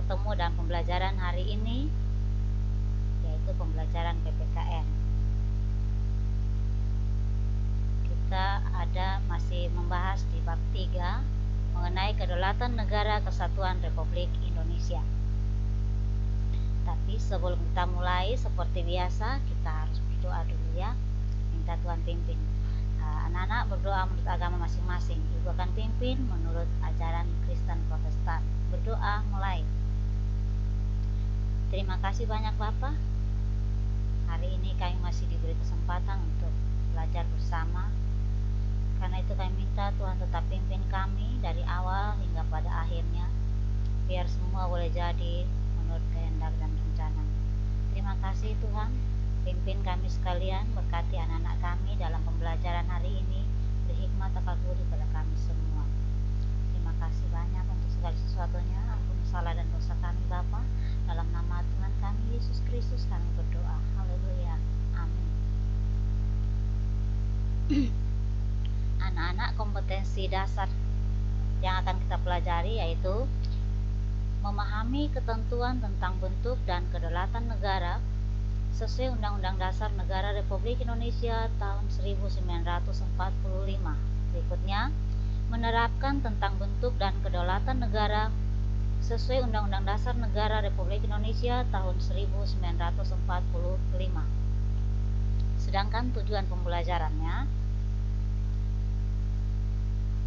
bertemu dalam pembelajaran hari ini, yaitu pembelajaran PPKN. Kita masih membahas di bab 3 mengenai kedaulatan negara kesatuan Republik Indonesia. Tapi sebelum kita mulai, seperti biasa kita harus berdoa dulu ya, minta Tuhan pimpin. Anak-anak berdoa menurut agama masing-masing. Ibu akan pimpin menurut ajaran Kristen Protestan. Berdoa mulai. Terima kasih banyak Bapak. Hari ini kami masih diberi kesempatan untuk belajar bersama. Karena itu kami minta Tuhan tetap pimpin kami dari awal hingga pada akhirnya, biar semua boleh jadi menurut kehendak dan rencana. Terima kasih Tuhan, pimpin kami sekalian, berkati anak-anak kami dalam pembelajaran hari ini, beri hikmat akal budi pada kami semua. Terima kasih banyak untuk segala sesuatunya. Ampuni salah dan dosa kami Bapa. Dalam nama Tuhan kami Yesus Kristus kami berdoa. Haleluya. Amin. Anak-anak, kompetensi dasar yang akan kita pelajari yaitu memahami ketentuan tentang bentuk dan kedaulatan negara sesuai Undang-Undang Dasar Negara Republik Indonesia tahun 1945. Berikutnya, menerapkan tentang bentuk dan kedaulatan negara sesuai Undang-Undang Dasar Negara Republik Indonesia tahun 1945. Sedangkan tujuan pembelajarannya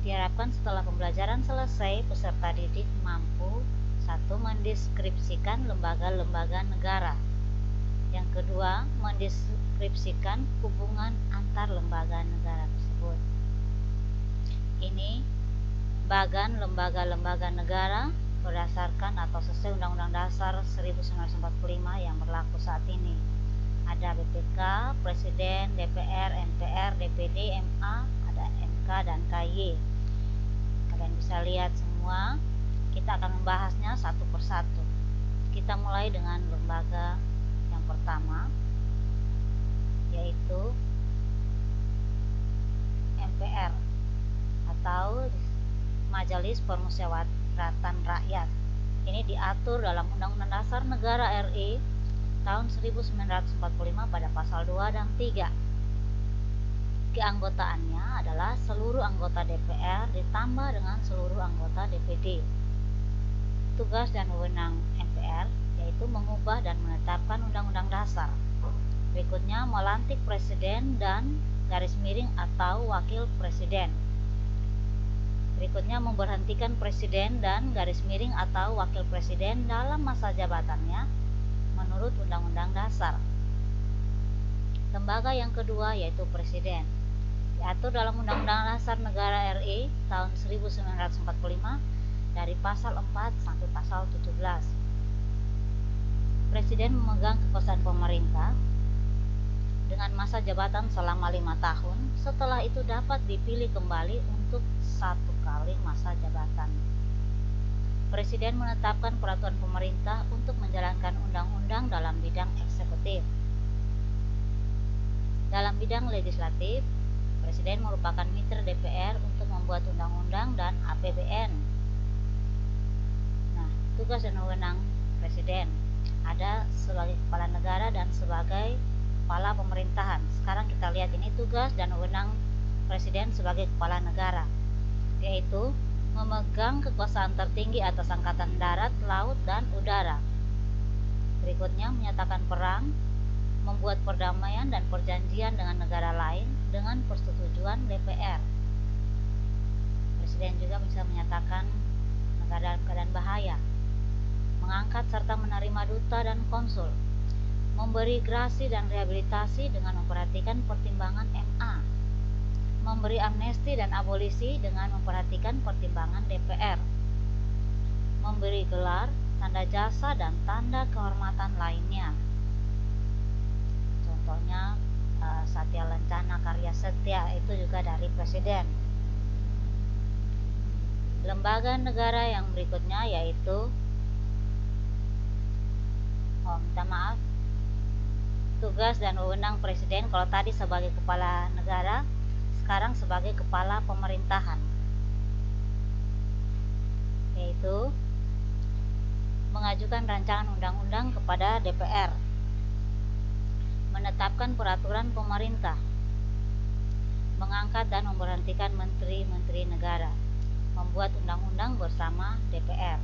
diharapkan setelah pembelajaran selesai, peserta didik mampu: 1. Mendeskripsikan lembaga-lembaga negara. Yang kedua, mendeskripsikan hubungan antar lembaga negara tersebut. Ini bagan lembaga-lembaga negara berdasarkan atau sesuai Undang-Undang Dasar 1945 yang berlaku saat ini. Ada BPK, Presiden, DPR, MPR, DPD, MA, ada MK dan KY. Kalian bisa lihat semua. Kita akan membahasnya satu persatu. Kita mulai dengan lembaga yang pertama, yaitu MPR atau Majelis Permusyawaratan Rakyat. Ini diatur dalam Undang-Undang Dasar Negara RI tahun 1945 pada pasal 2 dan 3. Keanggotaannya adalah seluruh anggota DPR ditambah dengan seluruh anggota DPD. Tugas dan wewenang MPR yaitu mengubah dan menetapkan undang-undang dasar. Berikutnya, melantik presiden dan garis miring atau wakil presiden. Berikutnya, memberhentikan presiden dan garis miring atau wakil presiden dalam masa jabatannya menurut undang-undang dasar. Lembaga yang kedua yaitu presiden, diatur dalam Undang-Undang Dasar Negara RI tahun 1945 dari pasal 4 sampai pasal 17. Presiden memegang kekuasaan pemerintah dengan masa jabatan selama 5 tahun. Setelah itu dapat dipilih kembali untuk 1 kali masa jabatan. Presiden menetapkan peraturan pemerintah untuk menjalankan undang-undang dalam bidang eksekutif. Dalam bidang legislatif, Presiden merupakan mitra DPR untuk membuat undang-undang dan APBN. Nah, tugas dan wewenang Presiden ada sebagai kepala negara dan sebagai kepala pemerintahan. Sekarang kita lihat ini tugas dan wewenang Presiden sebagai kepala negara, yaitu memegang kekuasaan tertinggi atas angkatan darat, laut, dan udara. Berikutnya, menyatakan perang, membuat perdamaian dan perjanjian dengan negara lain dengan persetujuan DPR. Presiden juga bisa menyatakan negara dalam keadaan bahaya, mengangkat serta menerima duta dan konsul, memberi grasi dan rehabilitasi dengan memperhatikan pertimbangan MA, memberi amnesti dan abolisi dengan memperhatikan pertimbangan DPR, memberi gelar, tanda jasa, dan tanda kehormatan lainnya. Contohnya Satya Lencana Karya Setia itu juga dari Presiden. Lembaga negara yang berikutnya yaitu tugas dan wewenang Presiden. Kalau tadi sebagai kepala negara, sekarang sebagai kepala pemerintahan, yaitu mengajukan rancangan undang-undang kepada DPR, menetapkan peraturan pemerintah, mengangkat dan memberhentikan menteri-menteri negara, membuat undang-undang bersama DPR,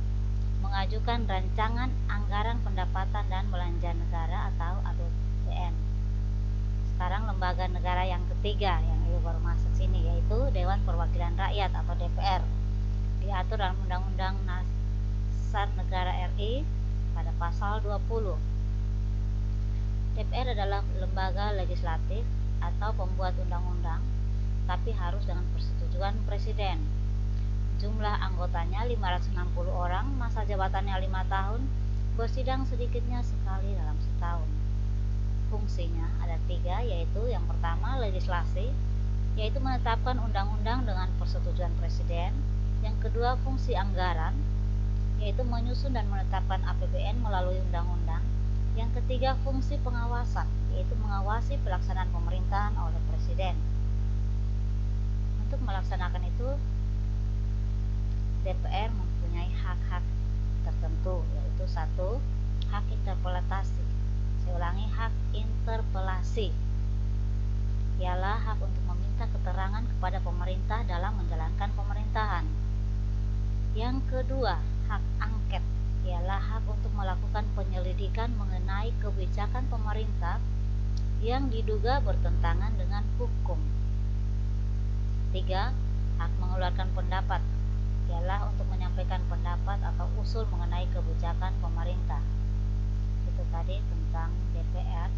mengajukan rancangan anggaran pendapatan dan belanja negara atau APBN. Sekarang lembaga negara yang ketiga yang Ibu baru masuk sini, yaitu Dewan Perwakilan Rakyat atau DPR. Diatur dalam Undang-Undang Dasar Negara RI pada pasal 20. DPR adalah lembaga legislatif atau pembuat undang-undang, tapi harus dengan persetujuan Presiden. Jumlah anggotanya 560 orang, masa jabatannya 5 tahun, bersidang sedikitnya sekali dalam setahun. Fungsinya ada 3, yaitu yang pertama legislasi, yaitu menetapkan undang-undang dengan persetujuan Presiden. Yang kedua fungsi anggaran, yaitu menyusun dan menetapkan APBN melalui undang-undang. Yang ketiga fungsi pengawasan, yaitu mengawasi pelaksanaan pemerintahan oleh Presiden. Untuk melaksanakan itu, DPR mempunyai hak-hak tertentu, yaitu 1. Hak interpelasi. Saya ulangi, hak interpelasi ialah hak untuk meminta keterangan kepada pemerintah dalam menjalankan pemerintahan. Yang kedua, hak angket ialah hak untuk melakukan penyelidikan mengenai kebijakan pemerintah yang diduga bertentangan dengan hukum. 3. Hak mengeluarkan pendapat ialah untuk menyampaikan pendapat atau usul mengenai kebijakan pemerintah. Itu tadi tentang DPR.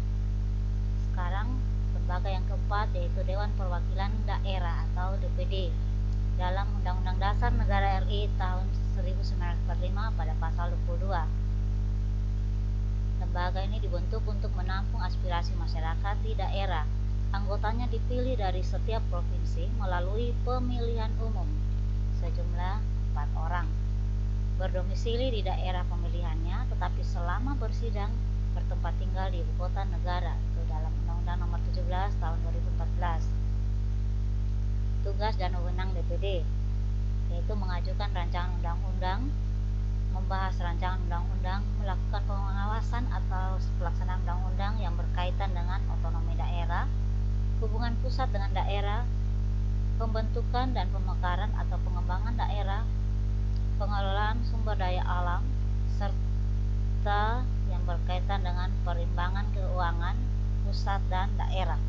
Sekarang lembaga yang keempat, yaitu Dewan Perwakilan Daerah atau DPD. Dalam Undang-Undang Dasar Negara RI tahun 1945 pada pasal 22. Lembaga ini dibentuk untuk menampung aspirasi masyarakat di daerah. Anggotanya dipilih dari setiap provinsi melalui pemilihan umum, sejumlah 4 orang. Berdomisili di daerah pemilihannya, tetapi selama bersidang bertempat tinggal di ibu kota negara, itu dalam Undang-Undang Nomor 17 tahun 2014. Tugas dan wewenang DPD, yaitu mengajukan rancangan undang-undang, membahas rancangan undang-undang, melakukan pengawasan atau pelaksanaan undang-undang yang berkaitan dengan otonomi daerah, hubungan pusat dengan daerah, pembentukan dan pemekaran atau pengembangan daerah, pengelolaan sumber daya alam, serta yang berkaitan dengan perimbangan keuangan pusat dan daerah.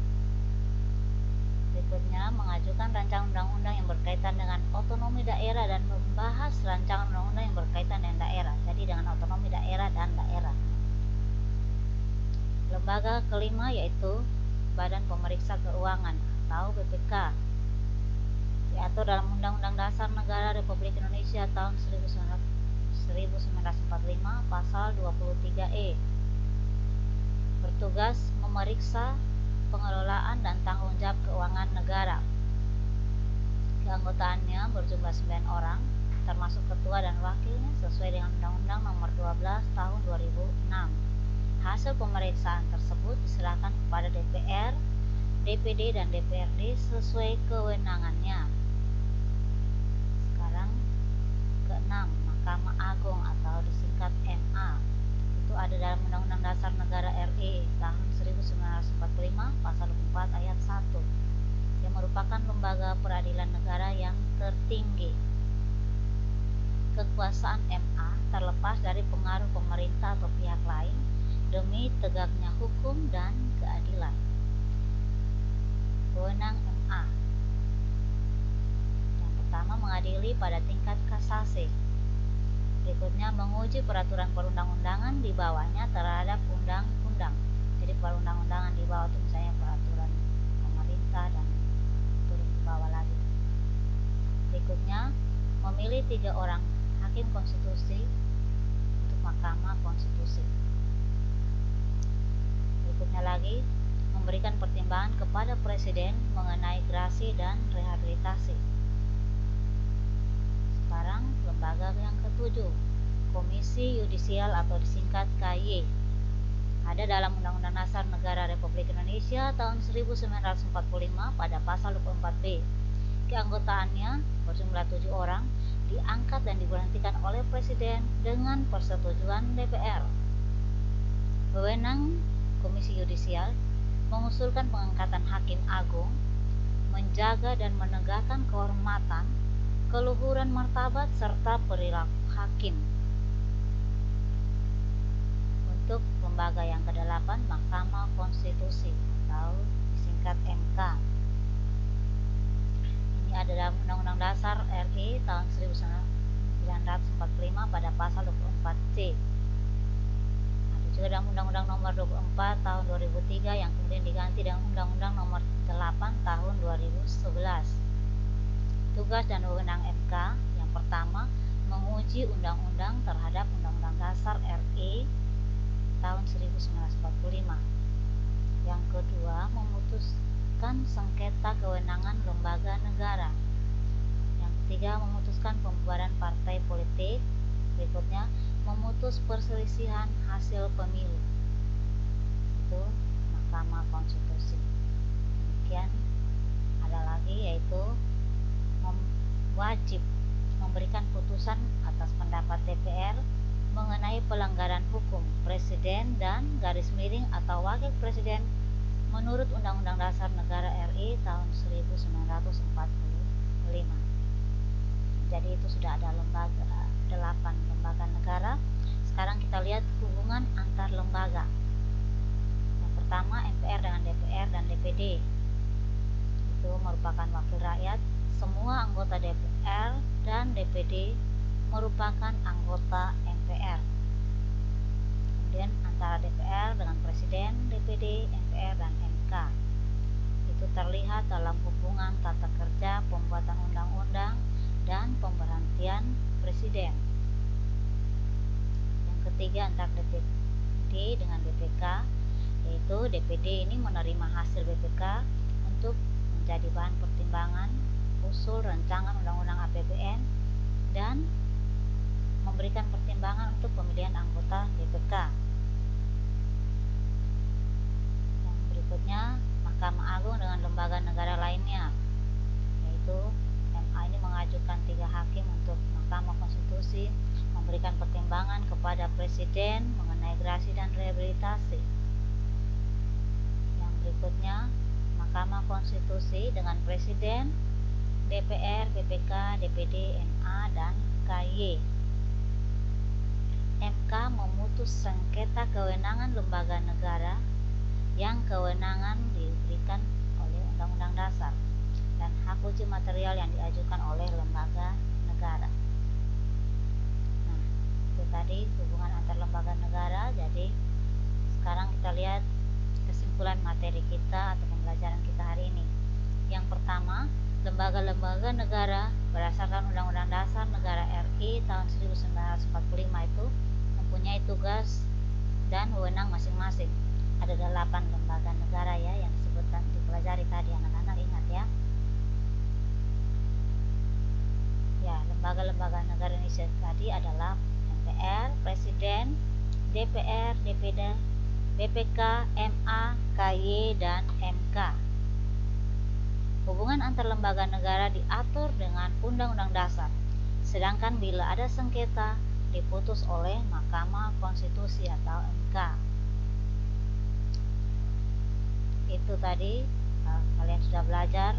Berikutnya, mengajukan rancangan undang-undang yang berkaitan dengan otonomi daerah dan membahas rancangan undang-undang yang berkaitan dengan daerah, jadi dengan otonomi daerah dan daerah. Lembaga kelima yaitu Badan Pemeriksa Keuangan atau BPK, diatur dalam Undang-Undang Dasar Negara Republik Indonesia tahun 1945 pasal 23E. Bertugas memeriksa pengelolaan dan tanggung jawab keuangan negara. Keanggotaannya berjumlah 9 orang, termasuk ketua dan wakilnya sesuai dengan Undang-Undang Nomor 12 Tahun 2006. Hasil pemeriksaan tersebut diserahkan kepada DPR, DPD dan DPRD sesuai kewenangannya. Sekarang keenam, Mahkamah Agung atau disingkat MA. Itu ada dalam Undang-Undang Dasar Negara RI tahun 1945 pasal 4 ayat 1, yang merupakan lembaga peradilan negara yang tertinggi. Kekuasaan MA terlepas dari pengaruh pemerintah atau pihak lain demi tegaknya hukum dan keadilan. Wewenang MA. Yang pertama, mengadili pada tingkat kasasi. Berikutnya, menguji peraturan perundang-undangan di bawahnya terhadap undang-undang. Jadi perundang-undangan di bawah itu misalnya peraturan pemerintah dan turun ke bawah lagi. Berikutnya, memilih 3 orang hakim konstitusi untuk Mahkamah Konstitusi. Berikutnya lagi, memberikan pertimbangan kepada Presiden mengenai gerasi dan rehabilitasi. Sekarang lembaga yang ketujuh, Komisi Yudisial atau disingkat KY. Ada dalam Undang-Undang Dasar Negara Republik Indonesia tahun 1945 pada pasal 24B. Keanggotaannya berjumlah 7 orang, diangkat dan diberhentikan oleh Presiden dengan persetujuan DPR. Wewenang Komisi Yudisial mengusulkan pengangkatan Hakim Agung, menjaga dan menegakkan kehormatan, keluhuran martabat serta perilaku hakim. Untuk lembaga yang ke-8, Mahkamah Konstitusi atau disingkat MK. Ini adalah Undang-Undang Dasar RI tahun 1945 pada pasal 24C. Ada juga dalam Undang-Undang Nomor 24 tahun 2003 yang kemudian diganti dengan Undang-Undang Nomor 8 tahun 2011. Tugas dan wewenang MK yang pertama, menguji undang-undang terhadap Undang-Undang Dasar RI tahun 1945. Yang kedua, memutuskan sengketa kewenangan lembaga negara. Yang ketiga, memutuskan pembubaran partai politik. Berikutnya, memutus perselisihan hasil pemilu. Itu Mahkamah Konstitusi. Kemudian ada lagi yaitu wajib memberikan putusan atas pendapat DPR mengenai pelanggaran hukum presiden dan garis miring atau wakil presiden menurut Undang-Undang Dasar Negara RI tahun 1945. Jadi itu sudah ada 8 lembaga negara. Sekarang kita lihat hubungan antar lembaga. Yang pertama, MPR dengan DPR dan DPD. Itu merupakan wakil rakyat. Semua anggota DPR dan DPD merupakan anggota MPR. Kemudian antara DPR dengan Presiden, DPD, MPR, dan MK. Itu terlihat dalam hubungan tata kerja, pembuatan undang-undang, dan pemberhentian Presiden. Yang ketiga, antara DPD dengan BPK, yaitu DPD ini menerima hasil BPK untuk menjadi bahan pertimbangan usul rancangan undang-undang APBN dan memberikan pertimbangan untuk pemilihan anggota BPK. Yang berikutnya, Mahkamah Agung dengan lembaga negara lainnya, yaitu MA ini mengajukan 3 hakim untuk Mahkamah Konstitusi memberikan pertimbangan kepada Presiden mengenai gerasi dan rehabilitasi. Yang berikutnya, Mahkamah Konstitusi dengan Presiden, DPR, BPK, DPD, MA, dan KY. MK memutus sengketa kewenangan lembaga negara yang kewenangan diberikan oleh Undang-Undang Dasar dan hak uji material yang diajukan oleh lembaga negara. Nah, itu tadi hubungan antar lembaga negara. Jadi sekarang kita lihat kesimpulan materi kita atau pembelajaran kita hari ini. Yang pertama, lembaga-lembaga negara berdasarkan Undang-Undang Dasar Negara RI tahun 1945 itu mempunyai tugas dan wewenang masing-masing. Ada 8 lembaga negara ya yang disebutkan dipelajari tadi, anak-anak ingat ya. Ya, lembaga-lembaga negara Indonesia tadi adalah MPR, Presiden, DPR, DPD, BPK, MA, KY, dan MK. Hubungan antar lembaga negara diatur dengan Undang-Undang Dasar, sedangkan bila ada sengketa diputus oleh Mahkamah Konstitusi atau MK. Itu tadi kalian sudah belajar.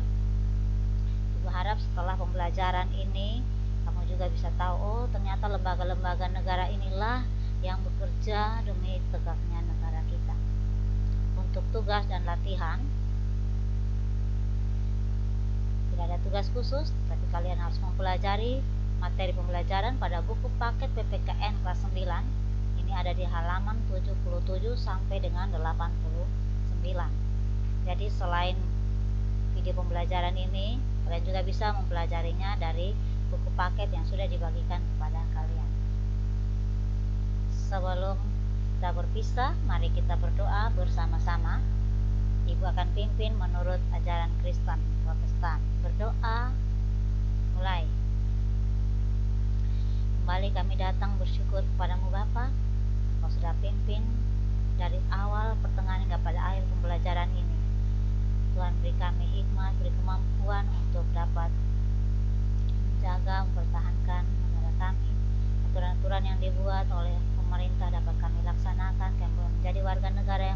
Ibu harap setelah pembelajaran ini kamu juga bisa tahu, oh ternyata lembaga-lembaga negara inilah yang bekerja demi tegaknya negara kita. Untuk tugas dan latihan, tidak ada tugas khusus, tapi kalian harus mempelajari materi pembelajaran pada buku paket PPKN kelas 9. Ini ada di halaman 77 sampai dengan 89. Jadi selain video pembelajaran ini, kalian juga bisa mempelajarinya dari buku paket yang sudah dibagikan kepada kalian. Sebelum kita berpisah, mari kita berdoa bersama-sama. Ibu akan pimpin menurut ajaran Kristen Protestan. Berdoa, mulai. Kembali kami datang bersyukur kepadamu Bapa. Kau sudah pimpin dari awal pertengahan hingga pada akhir pembelajaran ini. Tuhan, beri kami hikmat, beri kemampuan untuk dapat menjaga, mempertahankan dibuat oleh pemerintah dapat kami laksanakan, kami menjadi warga negara